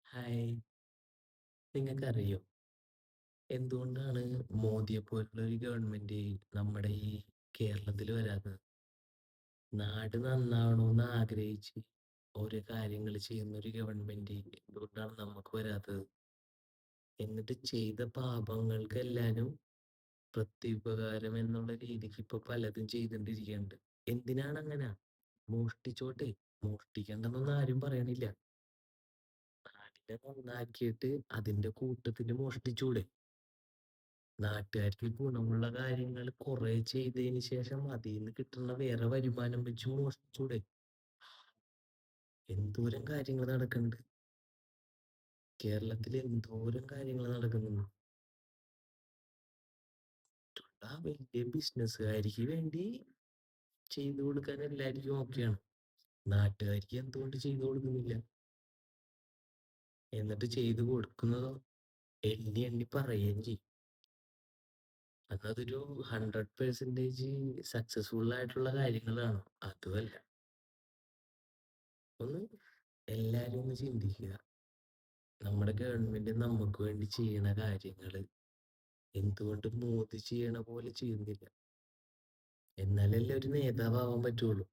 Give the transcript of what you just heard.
Hi. നിങ്ങൾക്കറിയോ എന്തുകൊണ്ടാണ് മോദിയെ പോലുള്ള ഒരു ഗവൺമെന്റ് നമ്മുടെ ഈ കേരളത്തിൽ വരാത്തത്? നാട് നന്നാവണമെന്ന് ആഗ്രഹിച്ച് ഓരോ കാര്യങ്ങൾ ചെയ്യുന്ന ഒരു ഗവൺമെന്റ് എന്തുകൊണ്ടാണ് നമുക്ക് വരാത്തത്? എന്നിട്ട് ചെയ്ത പാപങ്ങൾക്കെല്ലാനും പ്രത്യുപകാരം എന്നുള്ള രീതിക്ക് ഇപ്പൊ പലതും ചെയ്തുകൊണ്ടിരിക്കുകയുണ്ട്. എന്തിനാണ് അങ്ങനെ? മോഷ്ടിച്ചോട്ടെ, മോഷ്ടിക്കണ്ടെന്നൊന്നും ആരും പറയണില്ല. നാടിനെ നന്നാക്കിയിട്ട് അതിന്റെ കൂട്ടത്തിന് മോഷ്ടിച്ചൂടെ? നാട്ടുകാർക്ക് ഗുണമുള്ള കാര്യങ്ങൾ കുറെ ചെയ്തതിന് ശേഷം അതിന്ന് കിട്ടുന്ന വേറെ വരുമാനം വെച്ച് മോഷ്ടിച്ചൂടെ? എന്തോരം കാര്യങ്ങൾ നടക്കുന്നുണ്ട്. കേരളത്തിൽ എന്തോരം കാര്യങ്ങൾ നടക്കുന്നുണ്ട്. ആ വലിയ ബിസിനസ്സുകാർക്ക് വേണ്ടി ചെയ്തു കൊടുക്കാൻ എല്ലാവർക്കും ഓക്കെയാണ്. നാട്ടുകാർക്ക് എന്തുകൊണ്ട് ചെയ്തു കൊടുക്കുന്നില്ല? എന്നിട്ട് ചെയ്തു കൊടുക്കുന്നതോ എണ്ണി എണ്ണി പറയുകയും ചെയ്യും. അതൊരു 100% സക്സസ്ഫുൾ ആയിട്ടുള്ള കാര്യങ്ങളാണോ? അതുമല്ല. ഒന്ന് എല്ലാരും ഒന്ന് ചിന്തിക്കുക. നമ്മുടെ ഗവൺമെന്റ് നമുക്ക് വേണ്ടി ചെയ്യണ കാര്യങ്ങള് എന്തുകൊണ്ട് മോദി ചെയ്യണ പോലെ ചെയ്യുന്നില്ല? എന്നാലല്ലേ ഒരു നേതാവാൻ പറ്റുള്ളൂ.